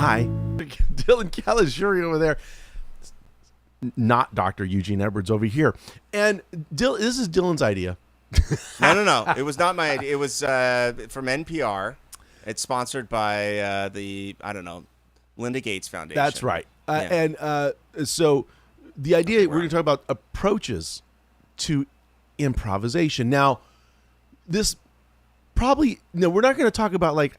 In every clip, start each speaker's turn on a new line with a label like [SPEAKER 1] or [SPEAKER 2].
[SPEAKER 1] Hi. Dylan Calishuri over there. Not Dr. Eugene Edwards over here. And this is Dylan's idea.
[SPEAKER 2] No. It was not my idea. It was from NPR. It's sponsored by Linda Gates Foundation.
[SPEAKER 1] That's right. And so the idea, we're going to talk about approaches to improvisation. Now, this probably, we're not going to talk about like,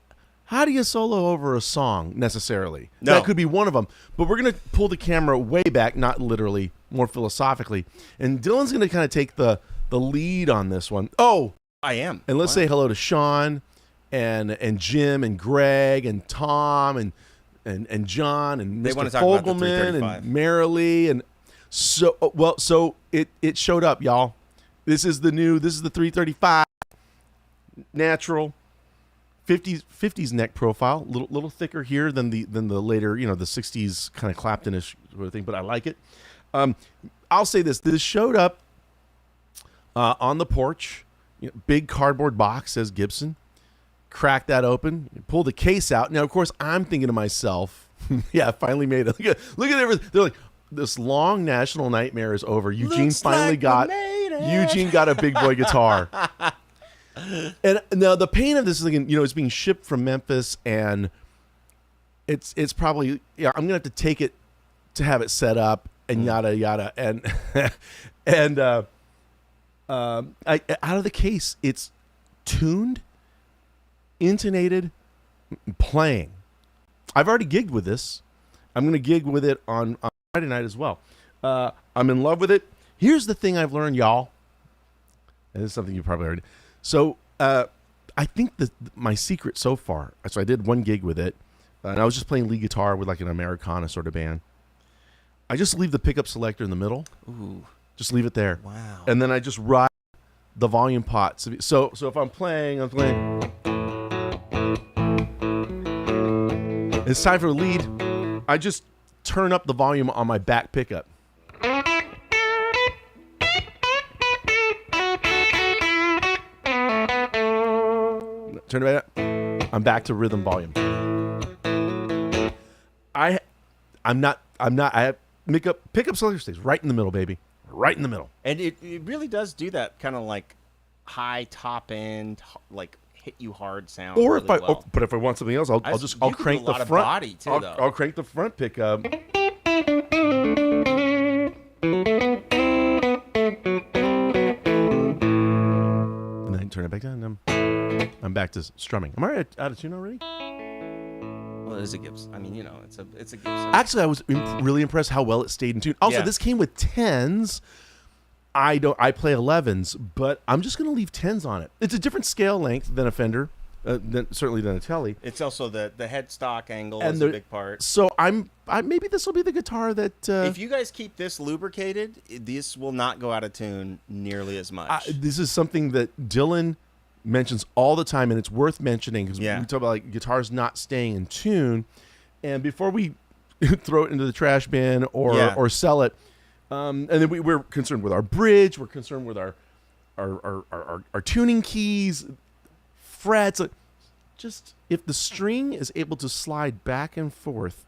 [SPEAKER 1] how do you solo over a song necessarily?
[SPEAKER 2] No.
[SPEAKER 1] That could be one of them. But we're going to pull the camera way back, not literally, more philosophically. And Dylan's going to kind of take the lead on this one. Oh,
[SPEAKER 2] I am.
[SPEAKER 1] And let's say hello to Sean and Jim and Greg and Tom and John and
[SPEAKER 2] They
[SPEAKER 1] Mr.
[SPEAKER 2] want to talk about the
[SPEAKER 1] Fogelman
[SPEAKER 2] 335.
[SPEAKER 1] and Marilee and so it showed up, y'all. This is the 335 natural 50s neck profile, little thicker here than the later, the 60s kind of Clapton-ish sort of thing, but I like it. I'll say this showed up on the porch, big cardboard box, says Gibson. Crack that open, pull the case out. Now, of course, I'm thinking to myself, yeah, I finally made it. Look at everything. They're like, this long national nightmare is over. Eugene finally got a big boy guitar. And now the pain of this is, it's being shipped from Memphis, and it's probably, I'm gonna have to take it to have it set up and yada yada, and out of the case, it's tuned, intonated, playing. I've already gigged with this. I'm going to gig with it on Friday night as well. I'm in love with it. Here's the thing I've learned, y'all. And this is something you probably heard. So I think my secret so far, so I did one gig with it, and I was just playing lead guitar with like an Americana sort of band. I just leave the pickup selector in the middle. Ooh. Just leave it there.
[SPEAKER 2] Wow.
[SPEAKER 1] And then I just ride the volume pots. So if I'm playing. It's time for a lead. I just turn up the volume on my back pickup. Turn it back up. I'm back to rhythm volume. I have pickup selector stays right in the middle, baby. Right in the middle.
[SPEAKER 2] And it really does do that kind of like high top end, like hit you hard sound.
[SPEAKER 1] Or
[SPEAKER 2] really well.
[SPEAKER 1] But if I want something else, I'll crank the front.
[SPEAKER 2] Body too,
[SPEAKER 1] I'll crank the front pickup. And then turn it back down. I'm back to strumming. Am I out of tune already?
[SPEAKER 2] Well, it is a Gibson. I mean, it's a Gibson.
[SPEAKER 1] Actually, I was really impressed how well it stayed in tune. Also, This came with 10s. I play 11s, but I'm just going to leave 10s on it. It's a different scale length than a Fender, certainly than a Tele.
[SPEAKER 2] It's also the headstock angle is a big part.
[SPEAKER 1] So maybe this will be the guitar that.
[SPEAKER 2] If you guys keep this lubricated, this will not go out of tune nearly as much.
[SPEAKER 1] This is something that Dylan mentions all the time, and it's worth mentioning because we talk about like guitars not staying in tune. And before we throw it into the trash bin or sell it. And then we're concerned with our bridge. We're concerned with our tuning keys, frets. Just if the string is able to slide back and forth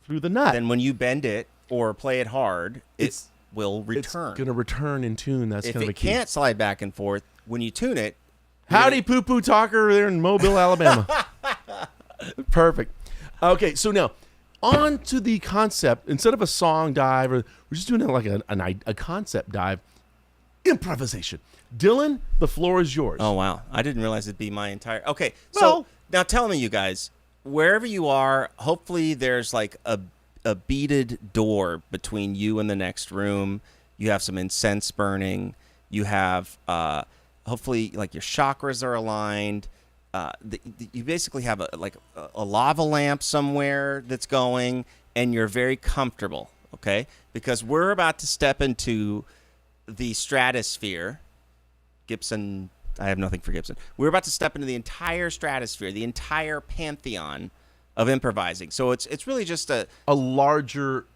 [SPEAKER 1] through the nut,
[SPEAKER 2] then when you bend it or play it hard, it will return.
[SPEAKER 1] It's going to return in tune. That's kind of a key.
[SPEAKER 2] If it can't slide back and forth, when you tune it,
[SPEAKER 1] howdy poo-poo talker there in Mobile, Alabama. Perfect. Okay, so now on to the concept. Instead of a song dive, we're just doing like a concept dive. Improvisation. Dylan, the floor is yours.
[SPEAKER 2] Oh, wow. I didn't realize it'd be my entire... Okay, so now tell me, you guys, wherever you are, hopefully there's like a beaded door between you and the next room. You have some incense burning. You have, hopefully, like your chakras are aligned. You basically have a lava lamp somewhere that's going, and you're very comfortable, okay? Because we're about to step into the stratosphere. Gibson, I have nothing for Gibson. We're about to step into the entire stratosphere, the entire pantheon of improvising. So it's really just a
[SPEAKER 1] larger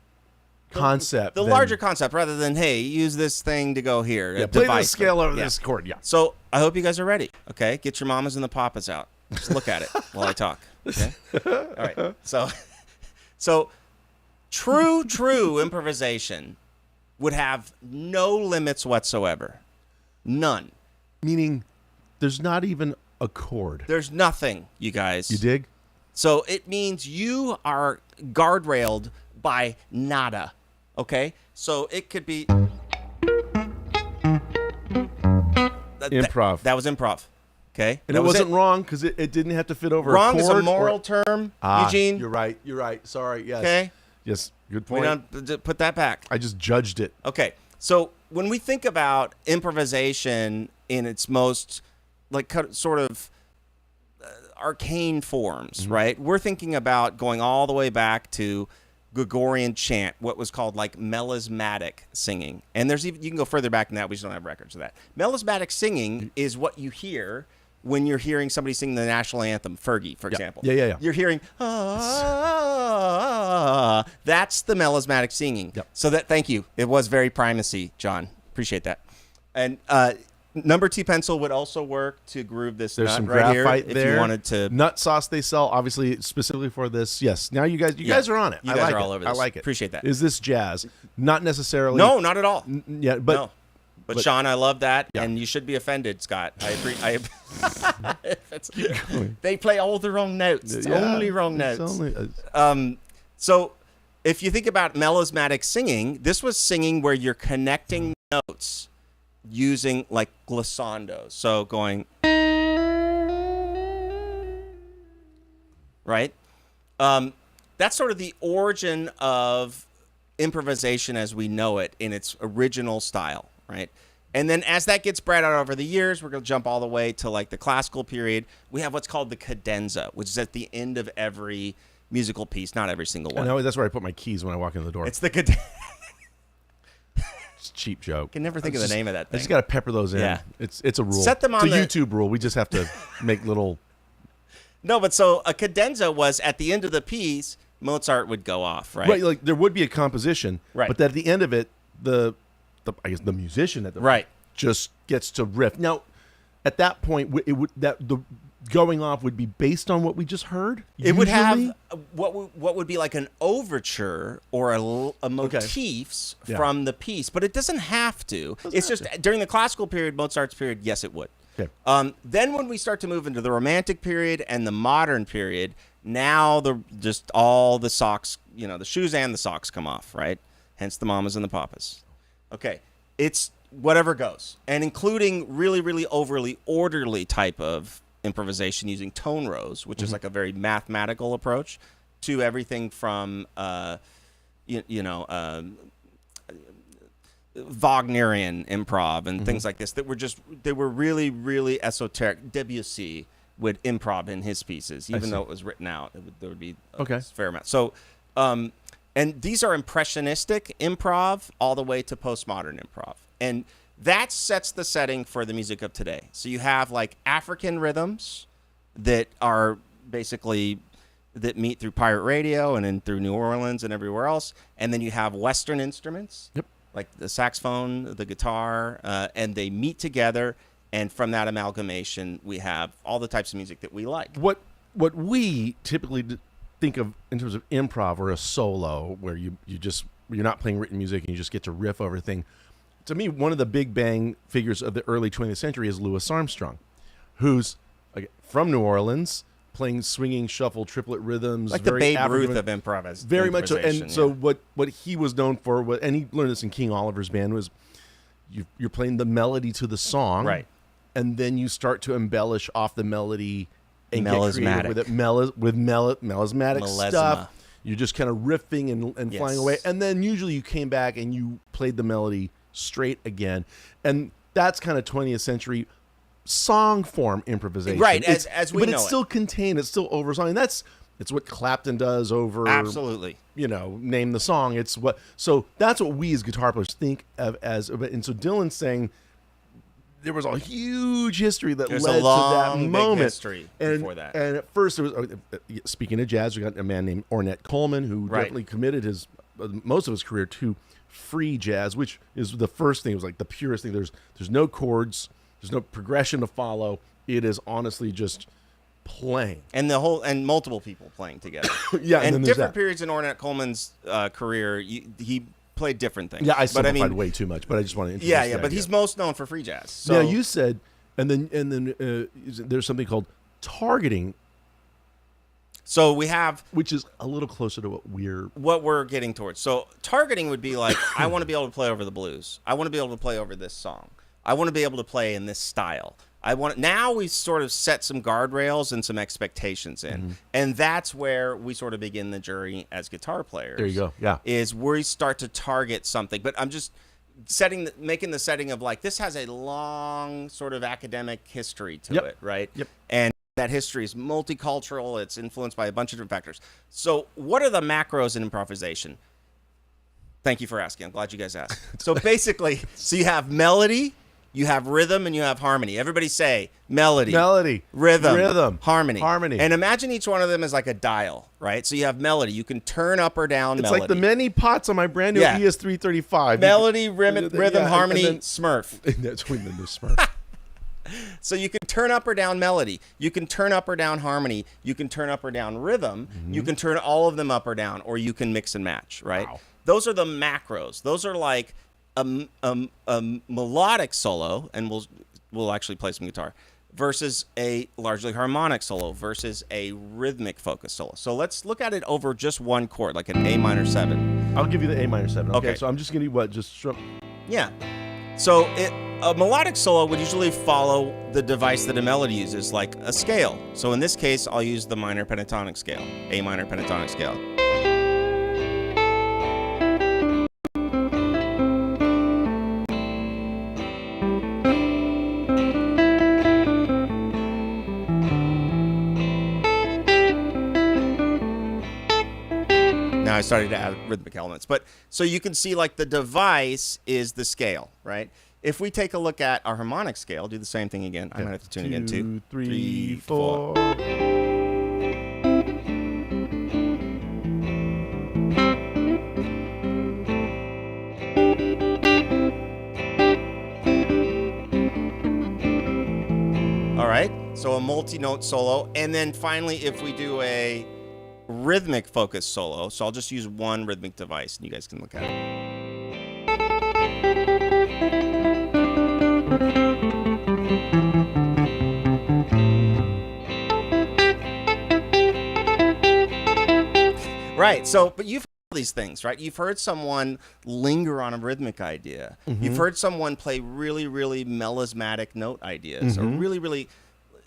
[SPEAKER 1] concept.
[SPEAKER 2] The larger concept, rather than, hey, use this thing to go here.
[SPEAKER 1] Yeah, play the scale over this chord, yeah.
[SPEAKER 2] So I hope you guys are ready, okay? Get your mamas and the papas out. Just look at it while I talk. Okay. All right. So true improvisation would have no limits whatsoever. None.
[SPEAKER 1] Meaning, there's not even a chord.
[SPEAKER 2] There's nothing, you guys.
[SPEAKER 1] You dig?
[SPEAKER 2] So it means you are guardrailed by nada. Okay? So it could be
[SPEAKER 1] Improv.
[SPEAKER 2] That was improv. Okay?
[SPEAKER 1] And
[SPEAKER 2] that
[SPEAKER 1] it wasn't wrong because it didn't have to fit over
[SPEAKER 2] wrong
[SPEAKER 1] a chord.
[SPEAKER 2] is a moral term, Eugene.
[SPEAKER 1] You're right. You're right. Sorry. Yes.
[SPEAKER 2] Okay?
[SPEAKER 1] Yes. Good
[SPEAKER 2] We
[SPEAKER 1] point.
[SPEAKER 2] don't put that back.
[SPEAKER 1] I just judged it.
[SPEAKER 2] Okay. So when we think about improvisation in its most like sort of arcane forms, right? We're thinking about going all the way back to Gregorian chant, what was called like melismatic singing. And there's even, you can go further back than that. We just don't have records of that. Melismatic singing is what you hear when you're hearing somebody sing the national anthem, Fergie, for example.
[SPEAKER 1] Yeah.
[SPEAKER 2] You're hearing, that's the melismatic singing.
[SPEAKER 1] Yep.
[SPEAKER 2] So thank you. It was very primacy, John. Appreciate that. And number 2 pencil would also work to groove this
[SPEAKER 1] There's
[SPEAKER 2] nut
[SPEAKER 1] some
[SPEAKER 2] right
[SPEAKER 1] graphite
[SPEAKER 2] here.
[SPEAKER 1] there.
[SPEAKER 2] If you wanted to.
[SPEAKER 1] Nut sauce they sell, obviously specifically for this. Yes. Now you guys are on it.
[SPEAKER 2] You
[SPEAKER 1] I
[SPEAKER 2] guys
[SPEAKER 1] like
[SPEAKER 2] are
[SPEAKER 1] it.
[SPEAKER 2] all over
[SPEAKER 1] I
[SPEAKER 2] this.
[SPEAKER 1] like it.
[SPEAKER 2] Appreciate that.
[SPEAKER 1] Is this jazz? Not necessarily.
[SPEAKER 2] No, not at all.
[SPEAKER 1] Yeah, but
[SPEAKER 2] No. But Sean, I love that,
[SPEAKER 1] Yeah.
[SPEAKER 2] and you should be offended, Scott. They play all the wrong notes. It's only wrong
[SPEAKER 1] it's
[SPEAKER 2] notes.
[SPEAKER 1] only,
[SPEAKER 2] So if you think about melismatic singing, this was singing where you're connecting notes using like glissandos. So going, right? That's sort of the origin of improvisation as we know it in its original style, right? And then as that gets spread out over the years, we're going to jump all the way to like the classical period. We have what's called the cadenza, which is at the end of every musical piece, not every single one.
[SPEAKER 1] that's where I put my keys when I walk in the door.
[SPEAKER 2] It's the cadenza.
[SPEAKER 1] It's a cheap joke.
[SPEAKER 2] I can never think of the name of that thing.
[SPEAKER 1] I just got to pepper those in.
[SPEAKER 2] Yeah.
[SPEAKER 1] It's a rule.
[SPEAKER 2] Set them on
[SPEAKER 1] it's a
[SPEAKER 2] the-
[SPEAKER 1] YouTube rule. We just have to make little.
[SPEAKER 2] No, but so a cadenza was at the end of the piece, Mozart would go off, right?
[SPEAKER 1] Right, like there would be a composition,
[SPEAKER 2] Right.
[SPEAKER 1] but at the end of it, the I guess the musician at the
[SPEAKER 2] Right.
[SPEAKER 1] just gets to riff. Now, at that point, it would that the going off would be based on what we just heard.
[SPEAKER 2] It would
[SPEAKER 1] usually?
[SPEAKER 2] have what would be like an overture or a motifs
[SPEAKER 1] Yeah.
[SPEAKER 2] from the piece, but it doesn't have to. It's just during the classical period, Mozart's period, yes, it would.
[SPEAKER 1] Okay.
[SPEAKER 2] Then when we start to move into the Romantic period and the modern period, now just all the socks, the shoes and the socks come off, right? Hence the mamas and the papas. Okay, it's whatever goes, and including really, really overly orderly type of improvisation using tone rows, which is like a very mathematical approach to everything from, Wagnerian improv and things like this they were really, really esoteric. Debussy would improv in his pieces, even though it was written out. There would be a fair amount. So, and these are impressionistic improv all the way to postmodern improv. And that sets the setting for the music of today. So you have like African rhythms that are basically that meet through pirate radio and then through New Orleans and everywhere else. And then you have Western instruments.
[SPEAKER 1] Yep.
[SPEAKER 2] Like the saxophone, the guitar, and they meet together. And from that amalgamation, we have all the types of music that we like.
[SPEAKER 1] What we typically think of in terms of improv or a solo, where you're not playing written music and you just get to riff over thing. To me, one of the big bang figures of the early 20th century is Louis Armstrong, who's from New Orleans, playing swinging shuffle triplet rhythms,
[SPEAKER 2] Like the
[SPEAKER 1] very
[SPEAKER 2] Babe
[SPEAKER 1] African-
[SPEAKER 2] Ruth of improv.
[SPEAKER 1] Very much so. And
[SPEAKER 2] improvisation,
[SPEAKER 1] so
[SPEAKER 2] yeah.
[SPEAKER 1] what he was known for, and he learned this in King Oliver's band, was you're playing the melody to the song,
[SPEAKER 2] Right.
[SPEAKER 1] and then you start to embellish off the melody and get
[SPEAKER 2] Melismatic.
[SPEAKER 1] creative with it, melismatic
[SPEAKER 2] Melisma.
[SPEAKER 1] stuff. You're just kind of riffing and
[SPEAKER 2] Yes.
[SPEAKER 1] flying away, and then usually you came back and you played the melody straight again, and that's kind of 20th century song form improvisation,
[SPEAKER 2] Right, as we
[SPEAKER 1] but
[SPEAKER 2] know
[SPEAKER 1] it's
[SPEAKER 2] it.
[SPEAKER 1] still contained, it's still over song, and it's what Clapton does over
[SPEAKER 2] Absolutely.
[SPEAKER 1] name the song. So that's what we as guitar players think of as, and so Dylan's saying there was a huge history that
[SPEAKER 2] There's
[SPEAKER 1] led
[SPEAKER 2] a long,
[SPEAKER 1] to that
[SPEAKER 2] big
[SPEAKER 1] moment.
[SPEAKER 2] history
[SPEAKER 1] and,
[SPEAKER 2] before that.
[SPEAKER 1] And at first, it was speaking of jazz, we got a man named Ornette Coleman who
[SPEAKER 2] Right.
[SPEAKER 1] definitely committed his most of his career to free jazz, which is the first thing. It was like the purest thing. There's no chords, there's no progression to follow. It is honestly just playing.
[SPEAKER 2] And multiple people playing together.
[SPEAKER 1] Yeah,
[SPEAKER 2] and
[SPEAKER 1] then
[SPEAKER 2] different periods in Ornette Coleman's career, he played different things.
[SPEAKER 1] Yeah, I simplified way too much, but I just want to introduce
[SPEAKER 2] Yeah,
[SPEAKER 1] the
[SPEAKER 2] but
[SPEAKER 1] idea.
[SPEAKER 2] he's most known for free jazz. So
[SPEAKER 1] now you said, and then there's something called targeting.
[SPEAKER 2] So we have,
[SPEAKER 1] which is a little closer to
[SPEAKER 2] what we're getting towards. So targeting would be like, I want to be able to play over the blues. I want to be able to play over this song. I want to be able to play in this style. Now we've sort of set some guardrails and some expectations in, and that's where we sort of begin the journey as guitar players.
[SPEAKER 1] There you go. Yeah,
[SPEAKER 2] is where we start to target something. But I'm just making the setting of like, this has a long sort of academic history to it, right?
[SPEAKER 1] Yep.
[SPEAKER 2] And that history is multicultural. It's influenced by a bunch of different factors. So what are the macros in improvisation? Thank you for asking. I'm glad you guys asked. So basically, you have melody, you have rhythm, and you have harmony. Everybody say melody, rhythm, harmony. And imagine each one of them is like a dial, right? So you have melody. You can turn up or down melody.
[SPEAKER 1] It's like the many pots on my brand new ES335.
[SPEAKER 2] Melody, rhythm, harmony, Smurf.
[SPEAKER 1] That's when the Smurf.
[SPEAKER 2] So you can turn up or down melody. You can turn up or down harmony. You can turn up or down rhythm. You can turn all of them up or down, or you can mix and match, right?
[SPEAKER 1] Wow.
[SPEAKER 2] Those are the macros. Those are like a melodic solo, and we'll actually play some guitar, versus a largely harmonic solo, versus a rhythmic focus solo. So let's look at it over just one chord, like an A minor 7.
[SPEAKER 1] I'll give you the A minor 7. Okay. So I'm just going to just
[SPEAKER 2] Yeah. So a melodic solo would usually follow the device that a melody uses, like a scale. So in this case, I'll use the minor pentatonic scale, A minor pentatonic scale. Now I started to add rhythmic elements. But so you can see like the device is the scale, right? If we take a look at our harmonic scale, do the same thing again. I might have to tune again. 2, 3, 4. All right, so a multi-note solo. And then finally, if we do a rhythmic focus solo, so I'll just use one rhythmic device, and you guys can look at it. Right, so, but you've heard these things, right? You've heard someone linger on a rhythmic idea. You've heard someone play really, really melismatic note ideas, or really, really,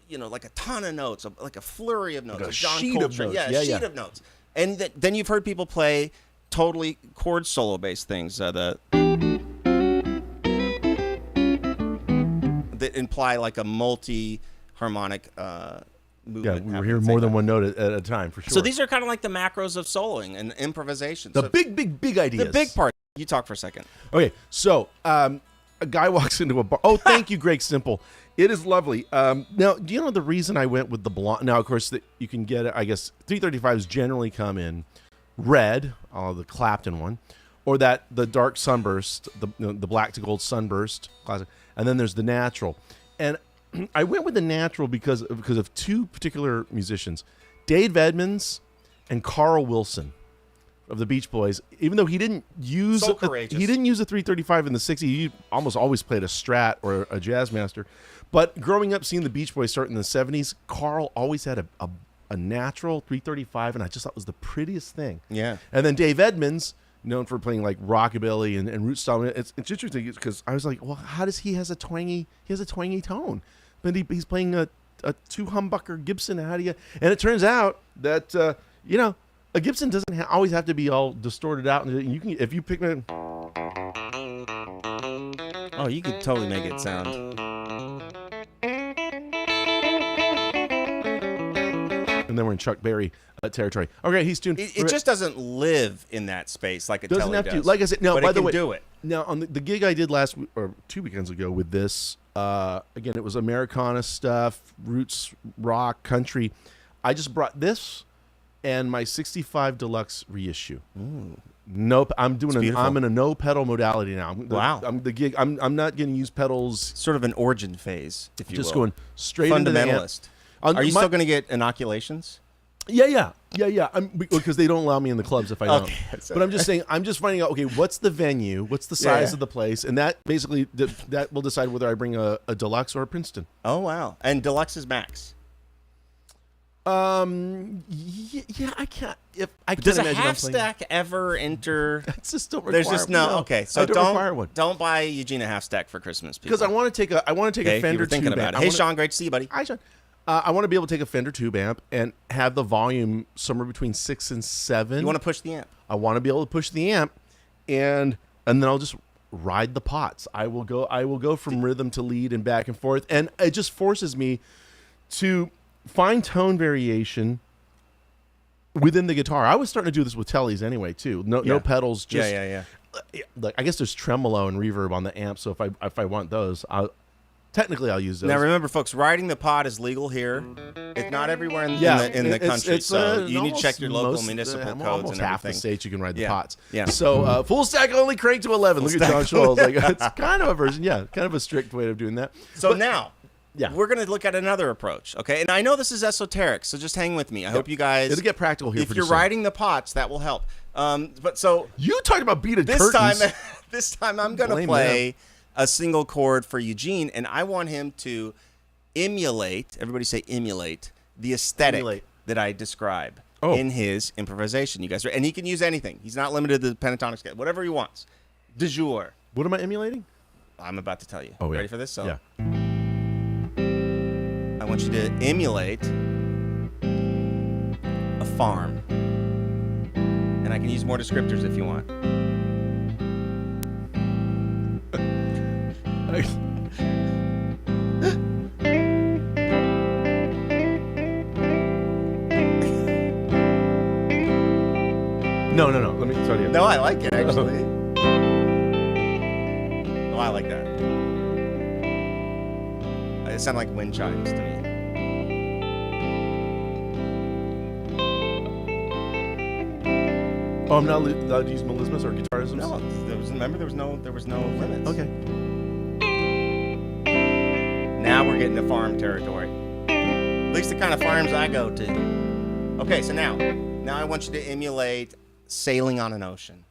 [SPEAKER 2] like a ton of notes, like a flurry of notes.
[SPEAKER 1] Like
[SPEAKER 2] a
[SPEAKER 1] sheet of notes.
[SPEAKER 2] Yeah, a sheet of notes. And then you've heard people play totally chord solo-based things that imply like a multi-harmonic movement.
[SPEAKER 1] Yeah, we're hearing more than one note at a time, for sure.
[SPEAKER 2] So these are kind of like the macros of soloing and improvisation.
[SPEAKER 1] The big ideas.
[SPEAKER 2] The big part. You talk for a second.
[SPEAKER 1] Okay, so a guy walks into a bar. Oh, thank you, Greg Simple. It is lovely. Now, do you know the reason I went with the blonde? Now, of course, you can get it. I guess 335s generally come in red, the Clapton one, or the dark sunburst, the black to gold sunburst classic, and then there's the natural. And I went with the natural because of two particular musicians, Dave Edmunds and Carl Wilson of the Beach Boys. Even though he didn't use
[SPEAKER 2] so courageous.
[SPEAKER 1] He didn't use a 335 in the 60s. He almost always played a Strat or a Jazz Master. But growing up seeing the Beach Boys start in the 70s, Carl always had a natural 335, and I just thought it was the prettiest thing.
[SPEAKER 2] Yeah.
[SPEAKER 1] And then Dave Edmunds, known for playing like rockabilly and root style. It's interesting because I was like, well, how does he has a twangy tone? But he's playing a two humbucker Gibson. How do you? And it turns out that a Gibson doesn't always have to be all distorted out. And you can, if you pick it.
[SPEAKER 2] Oh, you could totally make it sound.
[SPEAKER 1] And then we're in Chuck Berry territory. Okay, he's tuned.
[SPEAKER 2] It just doesn't live in that space like a
[SPEAKER 1] doesn't have
[SPEAKER 2] does.
[SPEAKER 1] to. Like I said, no.
[SPEAKER 2] But
[SPEAKER 1] By
[SPEAKER 2] it
[SPEAKER 1] the
[SPEAKER 2] can
[SPEAKER 1] way,
[SPEAKER 2] do it.
[SPEAKER 1] Now on the gig I did last or 2 weekends ago with this, again it was Americana stuff, roots, rock, country. I just brought this and my 65 Deluxe reissue.
[SPEAKER 2] Ooh.
[SPEAKER 1] Nope, I'm in a no pedal modality now.
[SPEAKER 2] Wow.
[SPEAKER 1] I'm not going to use pedals.
[SPEAKER 2] Sort of an origin phase, if you will.
[SPEAKER 1] Just going straight into the amp.
[SPEAKER 2] Fundamentalist. Are you still going to get inoculations?
[SPEAKER 1] Yeah. Because they don't allow me in the clubs if I don't.
[SPEAKER 2] Okay.
[SPEAKER 1] But I'm just saying, I'm just finding out, okay, what's the venue? What's the size of the place? And that basically, that will decide whether I bring a deluxe or a Princeton.
[SPEAKER 2] Oh, wow. And deluxe is max.
[SPEAKER 1] Yeah, I can't. If I can't
[SPEAKER 2] Does a
[SPEAKER 1] imagine
[SPEAKER 2] half stack ever enter?
[SPEAKER 1] That's just don't require.
[SPEAKER 2] There's just no. Okay, so
[SPEAKER 1] I don't require one.
[SPEAKER 2] Don't buy Eugene a half stack for Christmas
[SPEAKER 1] because I want to take a
[SPEAKER 2] okay,
[SPEAKER 1] Fender
[SPEAKER 2] you were thinking
[SPEAKER 1] tube
[SPEAKER 2] about
[SPEAKER 1] amp.
[SPEAKER 2] it. Hey, Sean, great to see you, buddy.
[SPEAKER 1] Hi, Sean. I want to be able to take a Fender tube amp and have the volume somewhere between 6 and 7.
[SPEAKER 2] You want to push the amp?
[SPEAKER 1] I want to be able to push the amp, and then I'll just ride the pots. I will go from rhythm to lead and back and forth, and it just forces me to find tone variation within the guitar. I was starting to do this with tellies anyway too. No pedals. Just like I guess there's tremolo and reverb on the amp. So if I want those, I'll use those.
[SPEAKER 2] Now remember, folks, riding the pot is legal here. It's not everywhere in the country. So you need to check your local municipal codes
[SPEAKER 1] almost
[SPEAKER 2] and
[SPEAKER 1] half the
[SPEAKER 2] everything.
[SPEAKER 1] states you can ride the pots.
[SPEAKER 2] Yeah.
[SPEAKER 1] So full stack only crank to 11. Look at John Scholes. Like it's kind of a version. Yeah, kind of a strict way of doing that.
[SPEAKER 2] So now.
[SPEAKER 1] Yeah.
[SPEAKER 2] We're going to look at another approach, okay? And I know this is esoteric, so just hang with me. I hope you guys...
[SPEAKER 1] It'll get practical here.
[SPEAKER 2] If you're riding the pots, that will help. But so...
[SPEAKER 1] You talked about beaded
[SPEAKER 2] this
[SPEAKER 1] curtains.
[SPEAKER 2] This time I'm going to play a single chord for Eugene, and I want him to emulate, everybody say emulate, the aesthetic that I describe in his improvisation. You guys are, and he can use anything. He's not limited to the pentatonic scale. Whatever he wants. De jour.
[SPEAKER 1] What am I emulating?
[SPEAKER 2] I'm about to tell you.
[SPEAKER 1] Oh, yeah.
[SPEAKER 2] Ready for this? So,
[SPEAKER 1] yeah.
[SPEAKER 2] I want you to emulate a farm. And I can use more descriptors if you want.
[SPEAKER 1] No. Let me start again.
[SPEAKER 2] No, I like it, actually. Oh, I like that. It sounded like wind chimes to me.
[SPEAKER 1] Oh, I'm not allowed to use melismas or guitarisms?
[SPEAKER 2] No, there was no limits.
[SPEAKER 1] Okay.
[SPEAKER 2] Now we're getting to farm territory. At least the kind of farms I go to. Okay, so now I want you to emulate sailing on an ocean.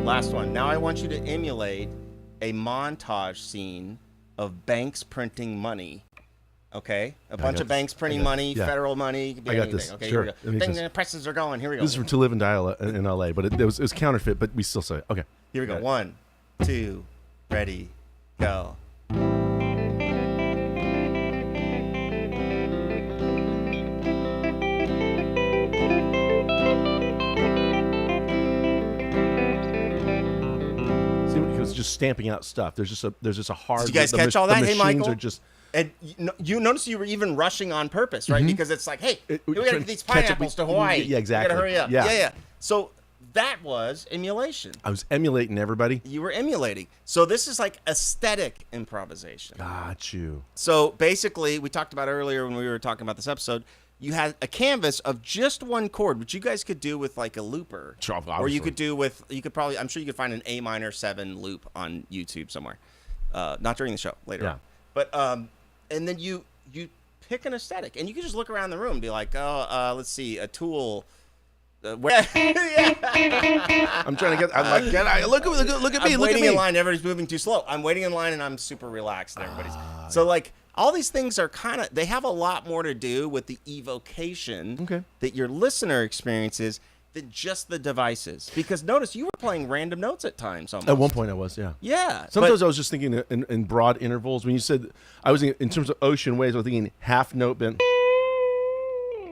[SPEAKER 2] Last one. Now I want you to emulate a montage scene of banks printing money. Okay? A bunch of banks printing money, federal money.
[SPEAKER 1] I got this.
[SPEAKER 2] Okay,
[SPEAKER 1] sure.
[SPEAKER 2] here we go. The presses are going. Here we go.
[SPEAKER 1] This is from To Live and Die in LA, but it was counterfeit, but we still say it. Okay.
[SPEAKER 2] Here we go. 1, 2, ready, go.
[SPEAKER 1] Just stamping out stuff. There's just a hard.
[SPEAKER 2] Did you guys catch all that? Hey, Michael.
[SPEAKER 1] Are just.
[SPEAKER 2] And you notice you were even rushing on purpose, right? Mm-hmm. Because it's like, hey, we got to get these pineapples to Hawaii.
[SPEAKER 1] Yeah, exactly.
[SPEAKER 2] We got to hurry up. Yeah. So that was emulation.
[SPEAKER 1] I was emulating everybody.
[SPEAKER 2] You were emulating. So this is like aesthetic improvisation.
[SPEAKER 1] Got you.
[SPEAKER 2] So basically, we talked about earlier when we were talking about this episode. You had a canvas of just one chord, which you guys could do with like a looper, or you could do with. You could probably. I'm sure you could find an A minor 7 loop on YouTube somewhere. Not during the show, later on. But and then you pick an aesthetic, and you can just look around the room and be like, oh, let's see, a Tool. I'm trying
[SPEAKER 1] to get. I'm like, look at me.
[SPEAKER 2] I'm waiting in line. Everybody's moving too slow. I'm waiting in line, and I'm super relaxed. And everybody's so like. All these things are they have a lot more to do with the evocation that your listener experiences than just the devices. Because notice you were playing random notes at times almost.
[SPEAKER 1] At one point I was, yeah.
[SPEAKER 2] Yeah.
[SPEAKER 1] Sometimes I was just thinking in broad intervals. When you said, I was in terms of ocean waves, I was thinking half note bent.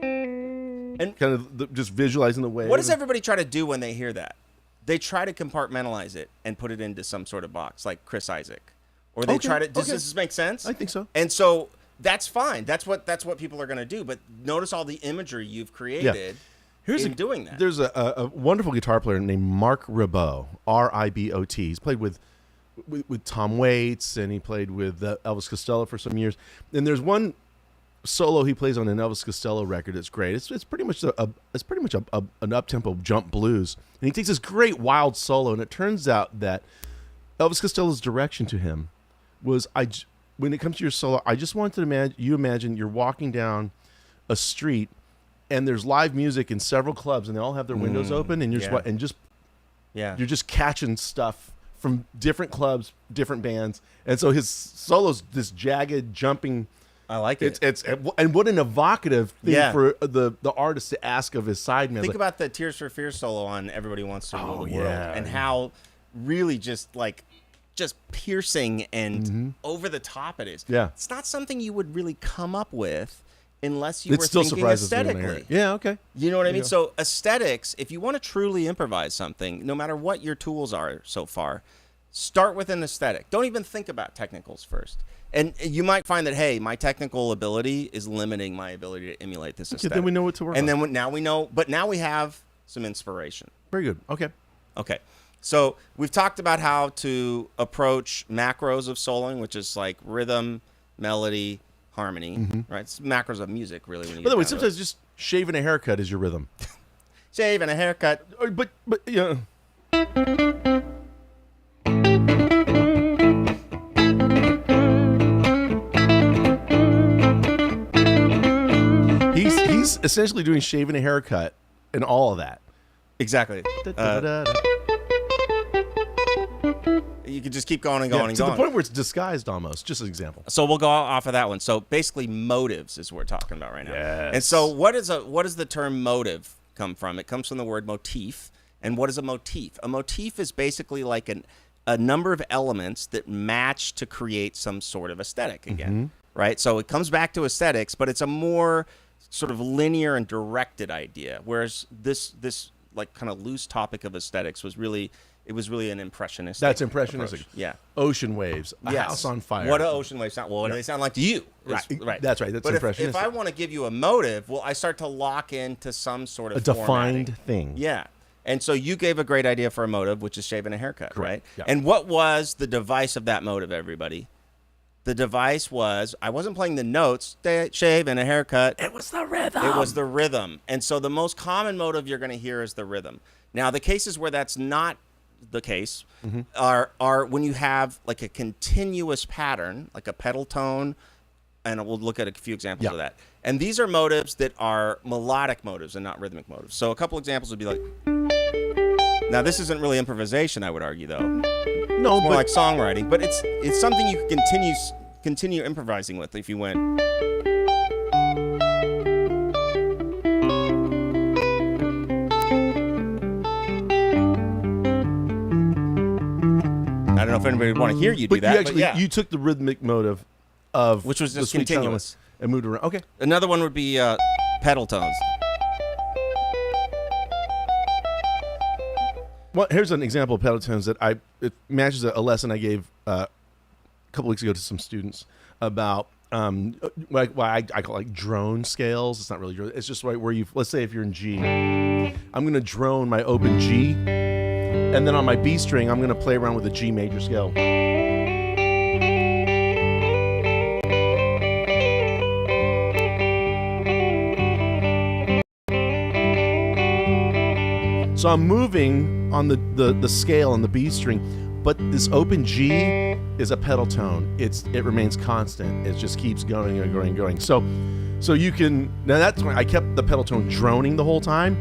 [SPEAKER 1] And kind of just visualizing the wave.
[SPEAKER 2] What does everybody try to do when they hear that? They try to compartmentalize it and put it into some sort of box, like Chris Isaac. Or they try to. Does this make sense?
[SPEAKER 1] I think so.
[SPEAKER 2] And so that's fine. That's what people are going to do. But notice all the imagery you've created. in doing that.
[SPEAKER 1] There's a wonderful guitar player named Mark Ribot, R-I-B-O-T. He's played with Tom Waits, and he played with Elvis Costello for some years. And there's one solo he plays on an Elvis Costello record that's great. It's pretty much an up-tempo jump blues. And he takes this great wild solo, and it turns out that Elvis Costello's direction to him was, when it comes to your solo, I just want to imagine you're walking down a street and there's live music in several clubs and they all have their windows open, and you're just catching stuff from different clubs, different bands. And so his solo's this jagged jumping.
[SPEAKER 2] I like it.
[SPEAKER 1] And what an evocative thing for the artist to ask of his sideman.
[SPEAKER 2] Think about the Tears for Fears solo on Everybody Wants to Rule the World, and how really just piercing and over the top it is.
[SPEAKER 1] Yeah.
[SPEAKER 2] It's not something you would really come up with unless you were
[SPEAKER 1] still
[SPEAKER 2] thinking
[SPEAKER 1] surprises me when I hear
[SPEAKER 2] aesthetically.
[SPEAKER 1] it. Yeah, okay.
[SPEAKER 2] You know what I mean? So aesthetics, if you want to truly improvise something, no matter what your tools are so far, start with an aesthetic. Don't even think about technicals first. And you might find that, hey, my technical ability is limiting my ability to emulate this aesthetic.
[SPEAKER 1] Then we know what to work on.
[SPEAKER 2] And then now we know, but now we have some inspiration.
[SPEAKER 1] Very good. Okay.
[SPEAKER 2] So we've talked about how to approach macros of soloing, which is like rhythm, melody, harmony, right? It's macros of music, really. When you
[SPEAKER 1] By the way, sometimes just shaving a haircut is your rhythm.
[SPEAKER 2] Shaving a haircut.
[SPEAKER 1] But yeah. He's essentially doing shaving a haircut and all of that.
[SPEAKER 2] Exactly. You could just keep going and going and
[SPEAKER 1] to
[SPEAKER 2] going.
[SPEAKER 1] the point where it's disguised almost, just an example.
[SPEAKER 2] So we'll go off of that one. So basically motives is what we're talking about right now.
[SPEAKER 1] Yes.
[SPEAKER 2] And so what does the term motive come from? It comes from the word motif. And what is a motif? A motif is basically like a number of elements that match to create some sort of aesthetic again, right? So it comes back to aesthetics, but it's a more sort of linear and directed idea, whereas this like kind of loose topic of aesthetics was really an impressionistic.
[SPEAKER 1] That's impressionistic.
[SPEAKER 2] Approach. Yeah.
[SPEAKER 1] Ocean waves, a house on fire.
[SPEAKER 2] What do ocean waves sound? Well, what do they sound like to you?
[SPEAKER 1] Right. That's right. That's
[SPEAKER 2] but
[SPEAKER 1] impressionistic.
[SPEAKER 2] if I want to give you a motive, well, I start to lock into some sort of
[SPEAKER 1] a defined
[SPEAKER 2] formatting.
[SPEAKER 1] thing.
[SPEAKER 2] Yeah. And so you gave a great idea for a motive, which is shaving a haircut, right?
[SPEAKER 1] Yeah.
[SPEAKER 2] And what was the device of that motive, everybody? The device was, I wasn't playing the notes, shave and a haircut.
[SPEAKER 1] It was the rhythm.
[SPEAKER 2] It was the rhythm. And so the most common motive you're going to hear is the rhythm. Now, the cases where that's not the case are when you have like a continuous pattern, like a pedal tone, and we'll look at a few examples of that. And these are motives that are melodic motives and not rhythmic motives. So a couple examples would be like, now this isn't really improvisation, I would argue, though.
[SPEAKER 1] No,
[SPEAKER 2] it's more like songwriting, but it's something you can continue improvising with if you went. I don't know if anybody would want to hear you do that.
[SPEAKER 1] You took the rhythmic motive of
[SPEAKER 2] which was just
[SPEAKER 1] the
[SPEAKER 2] continuous
[SPEAKER 1] and moved around. Okay.
[SPEAKER 2] Another one would be pedal tones.
[SPEAKER 1] Well, here's an example of pedal tones that it matches a lesson I gave a couple weeks ago to some students about like I call it like drone scales. It's not really drone. It's just right where let's say if you're in G, I'm going to drone my open G, and then on my B string I'm going to play around with a G major scale. So I'm moving on the scale on the B string, but this open G is a pedal tone. It remains constant. It just keeps going and going and going. So you can, now that's when I kept the pedal tone droning the whole time.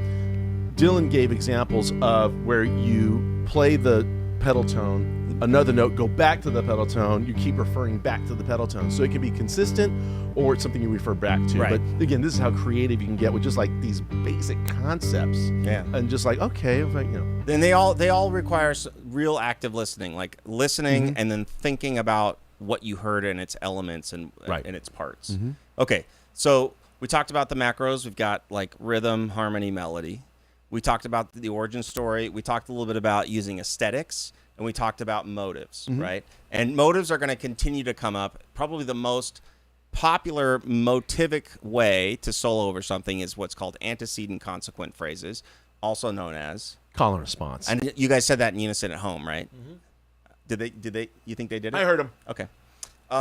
[SPEAKER 1] Dylan gave examples of where you play the pedal tone, another note, go back to the pedal tone, you keep referring back to the pedal tone. So it can be consistent or it's something you refer back to.
[SPEAKER 2] Right.
[SPEAKER 1] But again, this is how creative you can get with just like these basic concepts.
[SPEAKER 2] Yeah.
[SPEAKER 1] And just like, okay, like, you know.
[SPEAKER 2] Then they all require real active listening, like listening and then thinking about what you heard and its elements and its parts. Okay, so we talked about the macros. We've got like rhythm, harmony, melody. We talked about the origin story. We talked a little bit about using aesthetics, and we talked about motives, right? And motives are going to continue to come up. Probably the most popular motivic way to solo over something is what's called antecedent consequent phrases, also known as
[SPEAKER 1] call and response.
[SPEAKER 2] And you guys said that in unison at home, right? Mm-hmm. Did they? You think they did it?
[SPEAKER 1] I heard them.
[SPEAKER 2] Okay.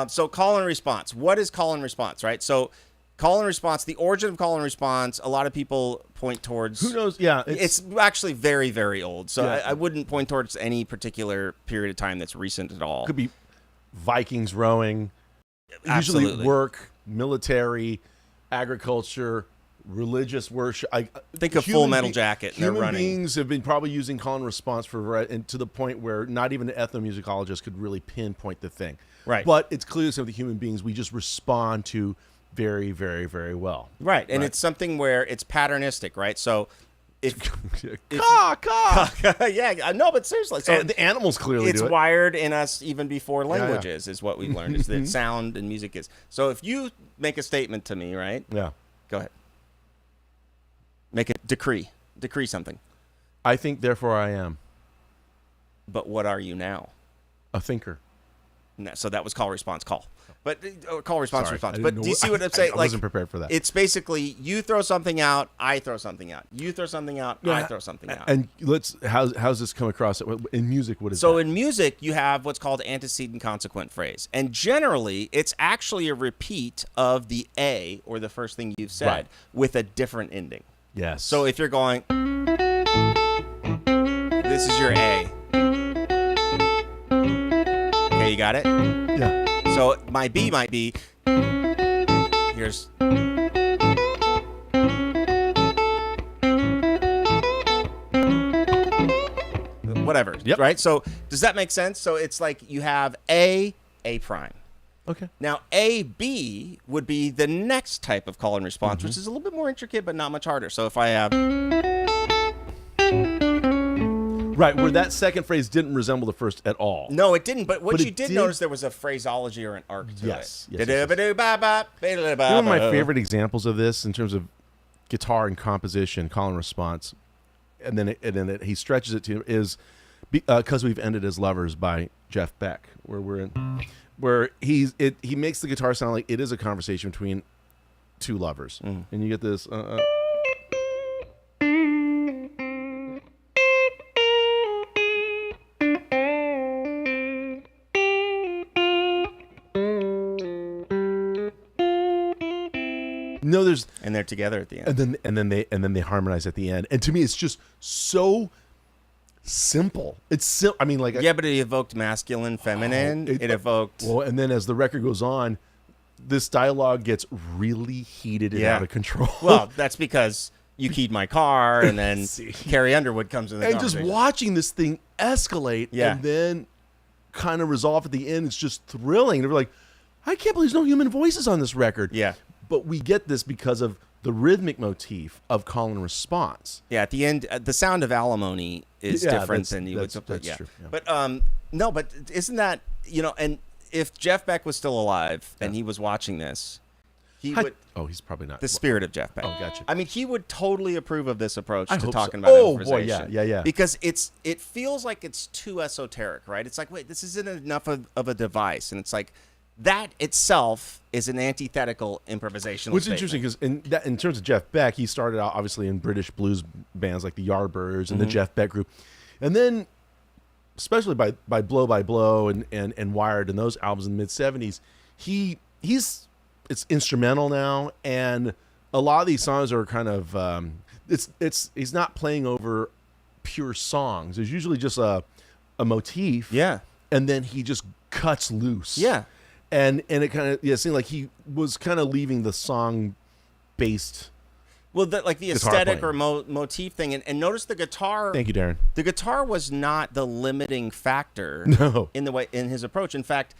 [SPEAKER 2] So call and response. What is call and response, right? So call and response, the origin of call and response, a lot of people point towards...
[SPEAKER 1] Who knows? Yeah.
[SPEAKER 2] It's actually very, very old. So
[SPEAKER 1] yeah.
[SPEAKER 2] I wouldn't point towards any particular period of time that's recent at all.
[SPEAKER 1] Could be Vikings rowing,
[SPEAKER 2] Absolutely.
[SPEAKER 1] Usually work, military, agriculture, religious worship.
[SPEAKER 2] Think of Full Metal Jacket. And they're
[SPEAKER 1] human
[SPEAKER 2] running.
[SPEAKER 1] beings have been probably using call and response and to the point where not even an ethnomusicologist could really pinpoint the thing.
[SPEAKER 2] Right.
[SPEAKER 1] But it's clear that the human beings, we just respond to very, very, very well.
[SPEAKER 2] Right. And it's something where it's patternistic, right? So if yeah, no, but seriously, so
[SPEAKER 1] and the animals clearly do it.
[SPEAKER 2] It's wired in us even before languages, is what we've learned. Is that sound and music is. So if you make a statement to me, right?
[SPEAKER 1] Yeah.
[SPEAKER 2] Go ahead. Make a decree something.
[SPEAKER 1] I think, therefore I am.
[SPEAKER 2] But what are you now?
[SPEAKER 1] A thinker.
[SPEAKER 2] No, so that was call response call. But call response
[SPEAKER 1] Sorry,
[SPEAKER 2] response. But do you see what I'm saying?
[SPEAKER 1] I wasn't prepared for that.
[SPEAKER 2] It's basically you throw something out, I throw something out. You throw something out, I throw something out.
[SPEAKER 1] And how's this come across in music? What is
[SPEAKER 2] so
[SPEAKER 1] that?
[SPEAKER 2] in music you have what's called antecedent consequent phrase, and generally it's actually a repeat of the A or the first thing you've said with a different ending.
[SPEAKER 1] Yes.
[SPEAKER 2] So if you're going, this is your A. Okay, you got it?
[SPEAKER 1] Yeah.
[SPEAKER 2] So my B might be, here's, whatever, right? So does that make sense? So it's like you have A prime.
[SPEAKER 1] Okay.
[SPEAKER 2] Now, A, B would be the next type of call and response, which is a little bit more intricate, but not much harder. So if I have...
[SPEAKER 1] Right, where that second phrase didn't resemble the first at all.
[SPEAKER 2] No, it didn't. But you did notice there was a phraseology or an arc to it.
[SPEAKER 1] Yes.
[SPEAKER 2] One
[SPEAKER 1] of my favorite examples of this in terms of guitar and composition, call and response, and then he stretches it to is "Because We've Ended as Lovers" by Jeff Beck, where he makes the guitar sound like it is a conversation between two lovers, and you get this. No,
[SPEAKER 2] and they're together at the end,
[SPEAKER 1] and then they harmonize at the end. And to me, it's just so simple. It's I mean, like
[SPEAKER 2] but it evoked masculine, feminine. It evoked
[SPEAKER 1] and then as the record goes on, this dialogue gets really heated and out of control.
[SPEAKER 2] Well, that's because you keyed my car, and then Carrie Underwood comes in the
[SPEAKER 1] and just watching this thing escalate, and then kind of resolve at the end. It's just thrilling. They're like, I can't believe there's no human voices on this record.
[SPEAKER 2] Yeah.
[SPEAKER 1] But we get this because of the rhythmic motif of call and response.
[SPEAKER 2] Yeah, at the end, the sound of alimony is different than you would.
[SPEAKER 1] That's true. Yeah.
[SPEAKER 2] But no, but isn't that and if Jeff Beck was still alive and he was watching this, he would.
[SPEAKER 1] Oh, he's probably not.
[SPEAKER 2] The spirit of Jeff Beck.
[SPEAKER 1] Oh, gotcha.
[SPEAKER 2] I mean, he would totally approve of this approach to talking
[SPEAKER 1] so.
[SPEAKER 2] about improvisation.
[SPEAKER 1] Oh boy, yeah.
[SPEAKER 2] Because it feels like it's too esoteric, right? It's like, wait, this isn't enough of a device, and it's like. That itself is an antithetical improvisational
[SPEAKER 1] Which is
[SPEAKER 2] statement.
[SPEAKER 1] interesting because in terms of Jeff Beck, he started out obviously in British blues bands like the Yardbirds and the Jeff Beck Group. And then, especially by Blow by Blow and Wired and those albums in the mid-'70s, it's instrumental now. And a lot of these songs are kind of, he's not playing over pure songs. There's usually just a motif.
[SPEAKER 2] Yeah.
[SPEAKER 1] And then he just cuts loose.
[SPEAKER 2] Yeah.
[SPEAKER 1] And it kind of seemed like he was kind of leaving the song based.
[SPEAKER 2] Well, the aesthetic or motif thing, and notice the guitar.
[SPEAKER 1] Thank you, Darren.
[SPEAKER 2] The guitar was not the limiting factor.
[SPEAKER 1] No.
[SPEAKER 2] in his approach. In fact,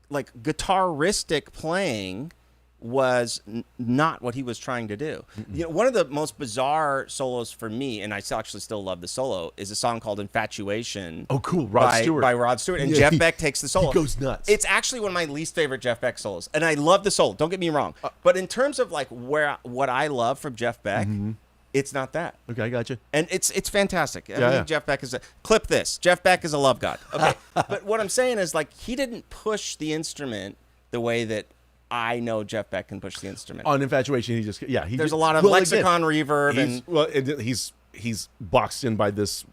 [SPEAKER 2] like guitaristic playing was not what he was trying to do. One of the most bizarre solos for me, and I actually still love the solo, is a song called "Infatuation."
[SPEAKER 1] Oh, cool, Rod Stewart.
[SPEAKER 2] By Rod Stewart, and Jeff Beck takes the solo.
[SPEAKER 1] He goes nuts.
[SPEAKER 2] It's actually one of my least favorite Jeff Beck solos, and I love the solo. Don't get me wrong, but in terms of like what I love from Jeff Beck, it's not that.
[SPEAKER 1] Okay, I got you.
[SPEAKER 2] And it's fantastic. I think Jeff Beck clip this. Jeff Beck is a love god. Okay, but what I'm saying is like he didn't push the instrument the way that I know Jeff Beck can push the instrument.
[SPEAKER 1] On Infatuation,
[SPEAKER 2] There's a lot of lexicon reverb, and
[SPEAKER 1] he's boxed in by this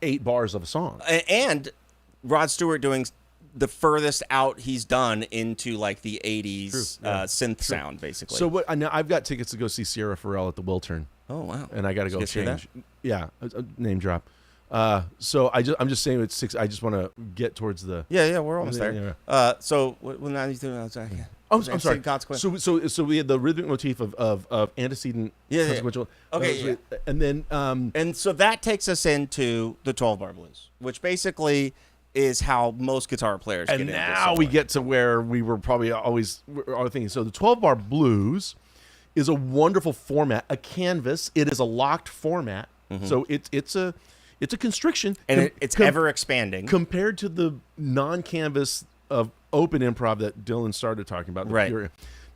[SPEAKER 1] 8 bars of a song.
[SPEAKER 2] And Rod Stewart doing the furthest out he's done into like the 80s synth sound, basically.
[SPEAKER 1] So what? Now I've got tickets to go see Sierra Farrell at the Wiltern.
[SPEAKER 2] Oh wow!
[SPEAKER 1] And I got to go change.
[SPEAKER 2] That?
[SPEAKER 1] Yeah, a name drop. So I'm just saying it's 6. I just want to get towards the.
[SPEAKER 2] Yeah, we're almost there.
[SPEAKER 1] Yeah.
[SPEAKER 2] So what now he's doing?
[SPEAKER 1] I'm sorry. So we had the rhythmic motif of antecedent, consequential.
[SPEAKER 2] Okay,
[SPEAKER 1] and then
[SPEAKER 2] and so that takes us into the 12-bar blues, which basically is how most guitar players get into.
[SPEAKER 1] And now we get to where we were probably always thinking. So the 12-bar blues is a wonderful format, a canvas. It is a locked format. Mm-hmm. So it's a constriction,
[SPEAKER 2] and it's ever expanding
[SPEAKER 1] compared to the non-canvas of open improv that Dylan started talking about.
[SPEAKER 2] Right.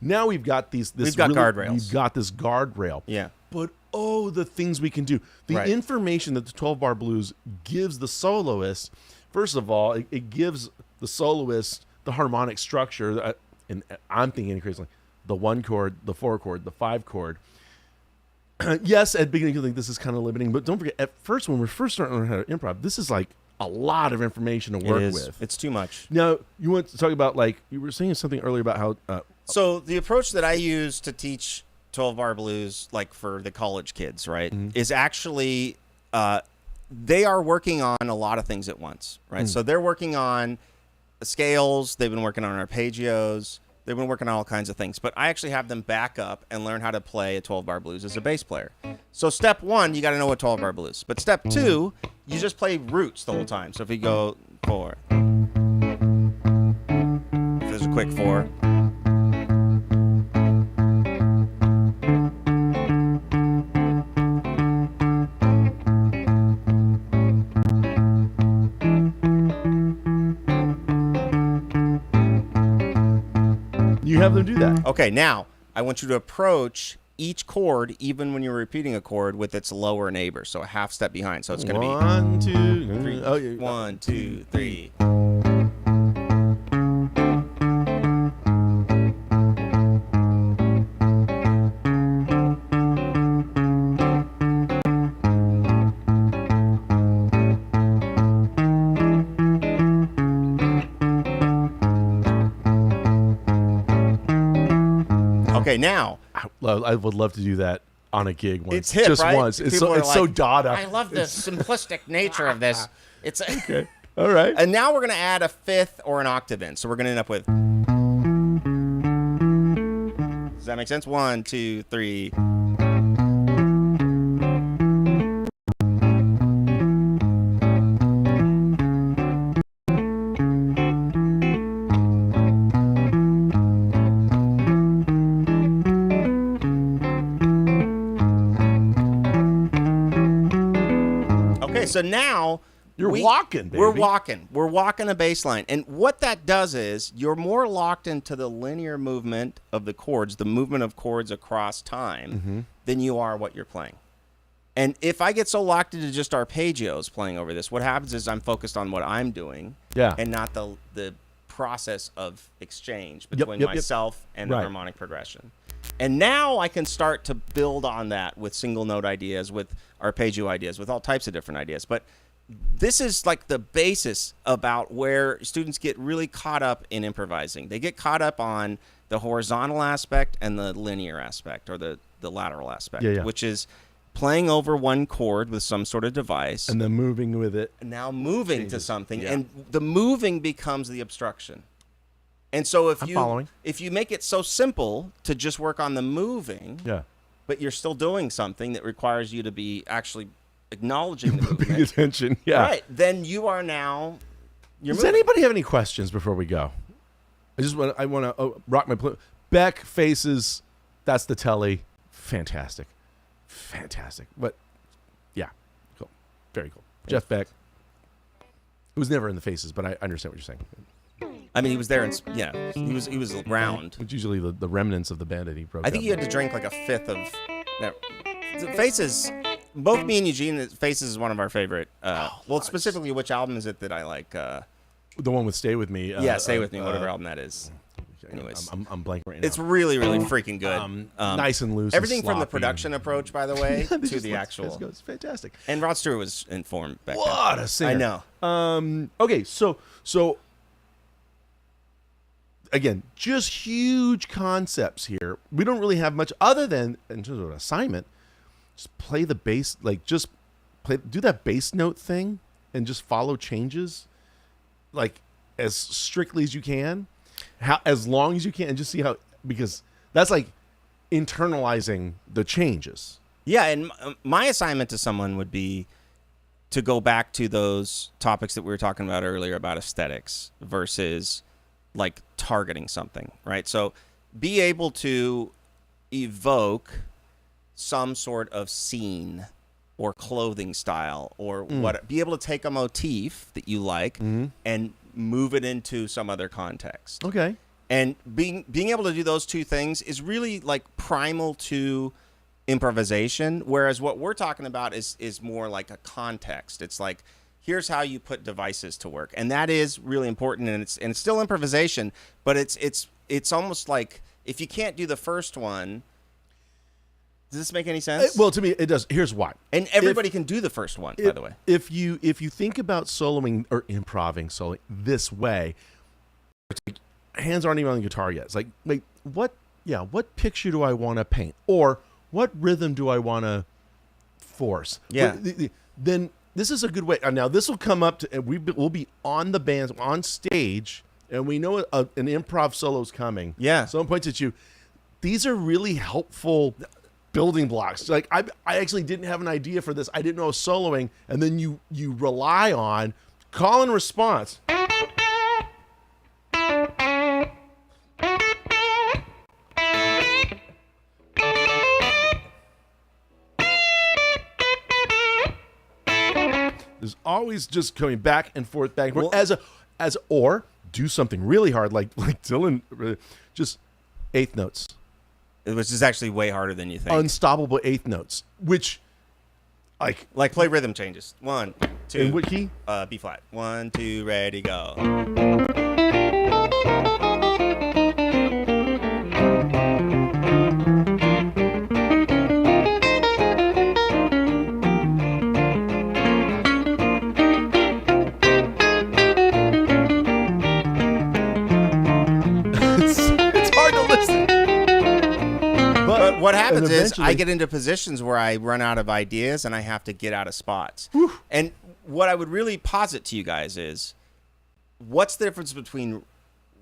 [SPEAKER 1] Now we've got
[SPEAKER 2] guardrails.
[SPEAKER 1] We've got this guardrail.
[SPEAKER 2] Yeah.
[SPEAKER 1] But the things we can do. The information that the 12-bar blues gives the soloist. First of all, it gives the soloist the harmonic structure, and I'm thinking increasingly the 1 chord, the 4 chord, the 5 chord. Yes, at the beginning you think this is kind of limiting, but don't forget, at first when we're first starting to learn how to improv, this is like a lot of information to work with.
[SPEAKER 2] It's too much.
[SPEAKER 1] Now, you want to talk about, like, you were saying something earlier about how...
[SPEAKER 2] so the approach that I use to teach 12-bar blues, like for the college kids, right, is actually... they are working on a lot of things at once, right? So they're working on scales. They've been working on arpeggios. They've been working on all kinds of things. But I actually have them back up and learn how to play a 12-bar blues as a bass player. So step 1, you got to know what 12-bar blues. But step 2, you just play roots the whole time. So if you go 4, if there's a quick 4.
[SPEAKER 1] You have them do that.
[SPEAKER 2] Okay, now I want you to approach each chord, even when you're repeating a chord, with its lower neighbor, so a half step behind. So it's going to be
[SPEAKER 1] 1, 2,
[SPEAKER 2] 3.
[SPEAKER 1] Oh, yeah.
[SPEAKER 2] 1, 2, 3. Okay, now
[SPEAKER 1] I would love to do that on a gig once.
[SPEAKER 2] It's hip,
[SPEAKER 1] just
[SPEAKER 2] right?
[SPEAKER 1] once. It's
[SPEAKER 2] People
[SPEAKER 1] so Dada.
[SPEAKER 2] I love the simplistic nature of this. It's
[SPEAKER 1] okay. All right.
[SPEAKER 2] And now we're going to add a 5th or an octave in. So we're going to end up with. Does that make sense? 1, 2, 3. So now
[SPEAKER 1] you're walking, baby.
[SPEAKER 2] We're walking a bass line. And what that does is you're more locked into the linear movement of the chords, the movement of chords across time, than you are what you're playing. And if I get so locked into just arpeggios playing over this, what happens is I'm focused on what I'm doing and not the process of exchange between myself and the harmonic progression. And now I can start to build on that with single note ideas, with arpeggio ideas, with all types of different ideas. But this is like the basis about where students get really caught up in improvising. They get caught up on the horizontal aspect and the linear aspect, or the lateral aspect, which is playing over 1 chord with some sort of device.
[SPEAKER 1] And then moving with it.
[SPEAKER 2] And now moving to something. Yeah. And the moving becomes the obstruction. And so if you make it so simple to just work on the moving, but you're still doing something that requires you to be actually acknowledging the movement,
[SPEAKER 1] paying attention,
[SPEAKER 2] right? Then you are now.
[SPEAKER 1] Does anybody have any questions before we go? I want to rock my Beck faces. That's the telly. Fantastic. But yeah, cool, very cool. Jeff Beck. It was never in the faces, but I understand what you're saying.
[SPEAKER 2] I mean, he was there, and he was around.
[SPEAKER 1] It's usually the remnants of the band that he broke.
[SPEAKER 2] I think he had to drink like a 5th of. The Faces. Both me and Eugene, Faces is one of our favorite. Specifically, which album is it that I like?
[SPEAKER 1] The one with "Stay with Me."
[SPEAKER 2] Stay with Me. Whatever album that is. Anyways,
[SPEAKER 1] I'm blanking right now.
[SPEAKER 2] it's really, really freaking good.
[SPEAKER 1] Nice and loose.
[SPEAKER 2] Everything
[SPEAKER 1] and
[SPEAKER 2] from the
[SPEAKER 1] sloppy.
[SPEAKER 2] production approach, by the way, to the actual.
[SPEAKER 1] It's fantastic.
[SPEAKER 2] And Rod Stewart was informed back
[SPEAKER 1] What
[SPEAKER 2] then.
[SPEAKER 1] a singer.
[SPEAKER 2] I know.
[SPEAKER 1] Okay, so again, just huge concepts here. We don't really have much other than in terms of an assignment. Just play the bass, do that bass note thing, and just follow changes, like as strictly as you can, as long as you can, and just see how, because that's like internalizing the changes.
[SPEAKER 2] Yeah, and my assignment to someone would be to go back to those topics that we were talking about earlier about aesthetics versus like targeting something, right? So be able to evoke some sort of scene or clothing style or what, be able to take a motif that you like and move it into some other context.
[SPEAKER 1] Okay.
[SPEAKER 2] And being able to do those two things is really like primal to improvisation, whereas what we're talking about is more like a context. It's like, here's how you put devices to work, and that is really important, and it's still improvisation, but it's almost like if you can't do the first one. Does this make any sense?
[SPEAKER 1] Well, to me, it does. Here's why.
[SPEAKER 2] And everybody can do the first one, by the way.
[SPEAKER 1] If you think about soloing or improving soloing this way, it's like, hands aren't even on the guitar yet. It's like what picture do I want to paint, or what rhythm do I want to force?
[SPEAKER 2] Yeah.
[SPEAKER 1] Then this is a good way. Now this will come up to, and we'll be on the bands on stage, and we know an improv solo's coming.
[SPEAKER 2] Yeah.
[SPEAKER 1] Someone points at you. These are really helpful building blocks. Like I actually didn't have an idea for this. I didn't know I was soloing, and then you rely on call and response. There's always just coming back and forth,
[SPEAKER 2] Well,
[SPEAKER 1] or do something really hard like Dylan, just eighth notes.
[SPEAKER 2] Which is actually way harder than you think.
[SPEAKER 1] Unstoppable eighth notes, which like
[SPEAKER 2] play rhythm changes. 1, 2.
[SPEAKER 1] in what key?
[SPEAKER 2] B flat. 1, 2, ready, go.
[SPEAKER 1] It's hard to listen.
[SPEAKER 2] But what happens is
[SPEAKER 1] eventually-
[SPEAKER 2] I get into positions where I run out of ideas and I have to get out of spots.
[SPEAKER 1] Whew.
[SPEAKER 2] And what I would really posit to you guys is, what's the difference between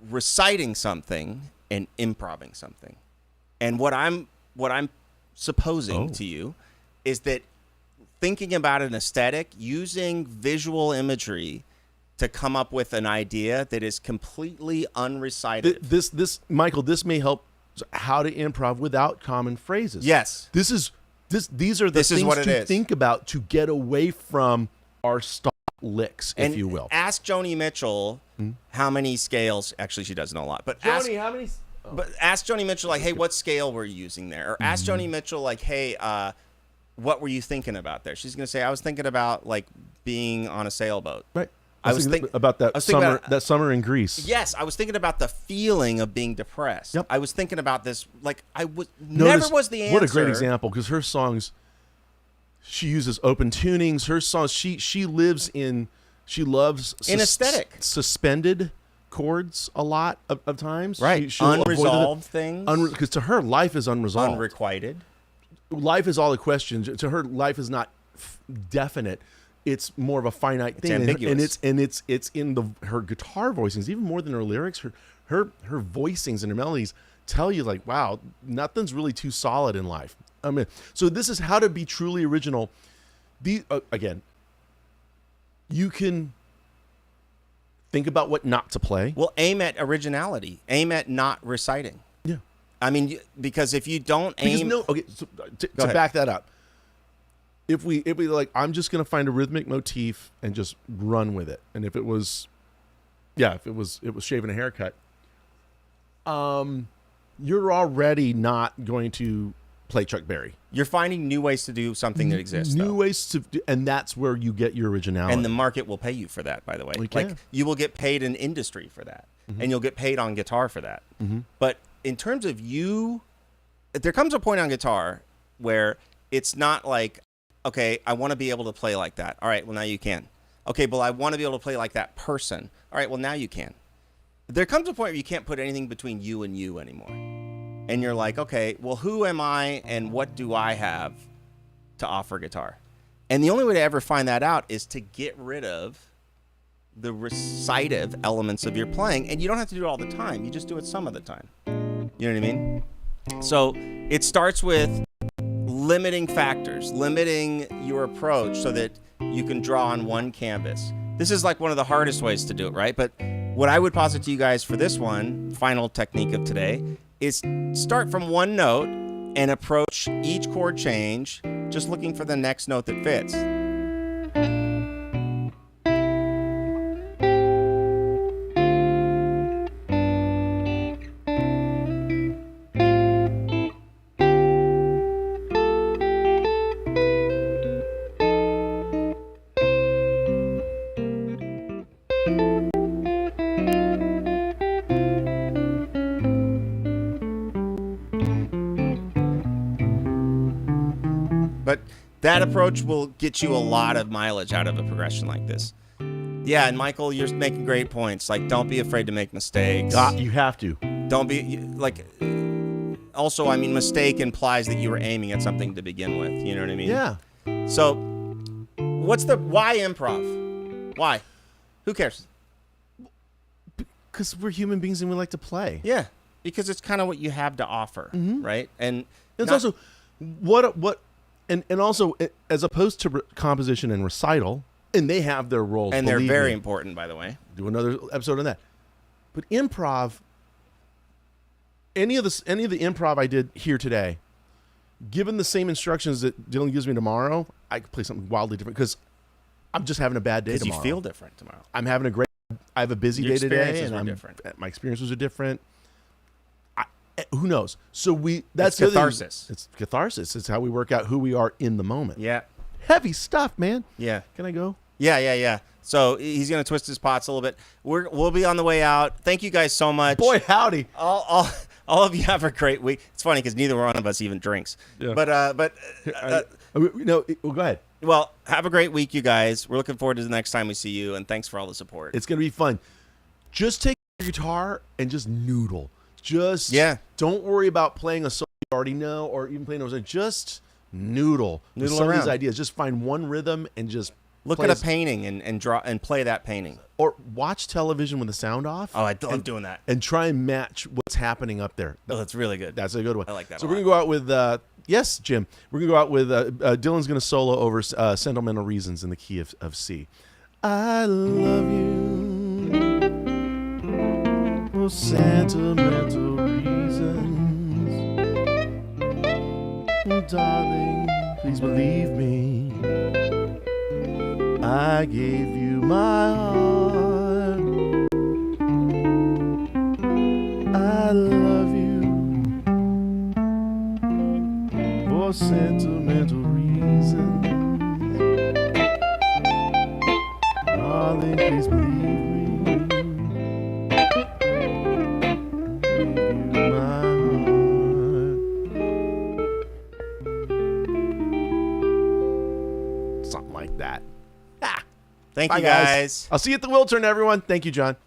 [SPEAKER 2] reciting something and improving something? And what I'm supposing to you is that thinking about an aesthetic, using visual imagery to come up with an idea that is completely unrecited.
[SPEAKER 1] This Michael, this may help how to improv without common phrases.
[SPEAKER 2] Yes.
[SPEAKER 1] These are the
[SPEAKER 2] This is
[SPEAKER 1] things
[SPEAKER 2] what it
[SPEAKER 1] to
[SPEAKER 2] is.
[SPEAKER 1] think about to get away from our stock licks, if you will.
[SPEAKER 2] Ask Joni Mitchell how many scales. Actually, she does know a lot. But ask,
[SPEAKER 1] how many?
[SPEAKER 2] but ask Joni Mitchell, like, hey, what scale were you using there? Or ask Joni Mitchell, like, hey, what were you thinking about there? She's going to say, I was thinking about, like, being on a sailboat.
[SPEAKER 1] Right.
[SPEAKER 2] I was
[SPEAKER 1] thinking
[SPEAKER 2] think-
[SPEAKER 1] about
[SPEAKER 2] I
[SPEAKER 1] that
[SPEAKER 2] was thinking
[SPEAKER 1] summer.
[SPEAKER 2] about-
[SPEAKER 1] That summer in Greece.
[SPEAKER 2] Yes, I was thinking about the feeling of being depressed.
[SPEAKER 1] Yep.
[SPEAKER 2] I was thinking about this, like, never
[SPEAKER 1] Notice-
[SPEAKER 2] was the answer.
[SPEAKER 1] What a great example, because her songs, she uses open tunings. Her songs, she loves
[SPEAKER 2] In aesthetic.
[SPEAKER 1] suspended chords a lot of times.
[SPEAKER 2] Right.
[SPEAKER 1] She'll avoid
[SPEAKER 2] Unresolved things.
[SPEAKER 1] because to her, life is unresolved.
[SPEAKER 2] Unrequited.
[SPEAKER 1] Life is all a question. To her, life is not definite. It's more of a finite thing,
[SPEAKER 2] ambiguous.
[SPEAKER 1] and it's in her guitar voicings even more than her lyrics. Her voicings and her melodies tell you, like, wow, nothing's really too solid in life. I mean, so this is how to be truly original. Again, you can think about what not to play.
[SPEAKER 2] Well, aim at originality. Aim at not reciting.
[SPEAKER 1] Yeah.
[SPEAKER 2] I mean, because if you don't
[SPEAKER 1] Because
[SPEAKER 2] aim,
[SPEAKER 1] to
[SPEAKER 2] ahead.
[SPEAKER 1] back that up, if we like, I'm just gonna find a rhythmic motif and just run with it. And if it was shaving a haircut, you're already not going to play Chuck Berry.
[SPEAKER 2] you're finding new ways to do something that exists.
[SPEAKER 1] New
[SPEAKER 2] though.
[SPEAKER 1] ways to, and that's where you get your originality.
[SPEAKER 2] And the market will pay you for that, by the way.
[SPEAKER 1] We
[SPEAKER 2] Like,
[SPEAKER 1] can.
[SPEAKER 2] you will get paid in industry for that. and you'll get paid on guitar for that. But in terms of you, there comes a point on guitar where it's not like, okay, I want to be able to play like that. All right, well, now you can. Okay, well, I want to be able to play like that person. All right, well, now you can. There comes a point where you can't put anything between you and you anymore. And you're like, okay, well, who am I and what do I have to offer guitar? And the only way to ever find that out is to get rid of the recitative elements of your playing. And you don't have to do it all the time. You just do it some of the time. You know what I mean? So it starts with limiting factors, limiting your approach so that you can draw on one canvas. This is like one of the hardest ways to do it, right? But what I would posit to you guys for this one, final technique of today, is start from one note and approach each chord change just looking for the next note that fits. But that approach will get you a lot of mileage out of a progression like this. Yeah, and Michael, you're making great points. Like, don't be afraid to make mistakes.
[SPEAKER 1] You have to.
[SPEAKER 2] Don't be, like, also, I mean, mistake implies that you were aiming at something to begin with. You know what I mean?
[SPEAKER 1] Yeah.
[SPEAKER 2] So, why improv? Why? Who cares?
[SPEAKER 1] Because we're human beings and we like to play.
[SPEAKER 2] Yeah, because it's kind of what you have to offer, right? And
[SPEAKER 1] it's also, and also, as opposed to composition and recital, and they have their roles.
[SPEAKER 2] And they're very important, by the way.
[SPEAKER 1] Do another episode on that. But improv, any of the improv I did here today, given the same instructions that Dylan gives me tomorrow, I could play something wildly different because I'm just having a bad day tomorrow.
[SPEAKER 2] Because you feel different tomorrow.
[SPEAKER 1] I have a busy day today, and
[SPEAKER 2] different.
[SPEAKER 1] My experiences are different. Who knows? So that's
[SPEAKER 2] it's catharsis.
[SPEAKER 1] It's catharsis. It's how we work out who we are in the moment.
[SPEAKER 2] Yeah.
[SPEAKER 1] Heavy stuff, man.
[SPEAKER 2] Yeah.
[SPEAKER 1] Can I go?
[SPEAKER 2] Yeah. So he's gonna twist his pots a little bit. We'll be on the way out. Thank you guys so much.
[SPEAKER 1] Boy, howdy.
[SPEAKER 2] All of you have a great week. It's funny because neither one of us even drinks. Yeah.
[SPEAKER 1] No. Well, go ahead.
[SPEAKER 2] Well, have a great week, you guys. We're looking forward to the next time we see you, and thanks for all the support.
[SPEAKER 1] It's gonna be fun. Just take your guitar and just noodle. Don't worry about playing a song you already know or even playing those. Just noodle some
[SPEAKER 2] around.
[SPEAKER 1] Of these ideas. Just find one rhythm and just
[SPEAKER 2] look at a painting and draw and play that painting.
[SPEAKER 1] Or watch television with the sound off.
[SPEAKER 2] Oh, I love doing that.
[SPEAKER 1] And try and match what's happening up there.
[SPEAKER 2] Oh, that's really good.
[SPEAKER 1] That's a good one.
[SPEAKER 2] I like that.
[SPEAKER 1] So we're gonna go out with yes, Jim. We're gonna go out with Dylan's gonna solo over "Sentimental Reasons" in the key of C. I love you. Sentimental reasons, darling, please believe me. I gave you my heart. I love you for sentimental reasons, darling, please believe me. Something like that.
[SPEAKER 2] Thank
[SPEAKER 1] Bye,
[SPEAKER 2] you guys.
[SPEAKER 1] I'll see you at the Wiltern, everyone. Thank you, John.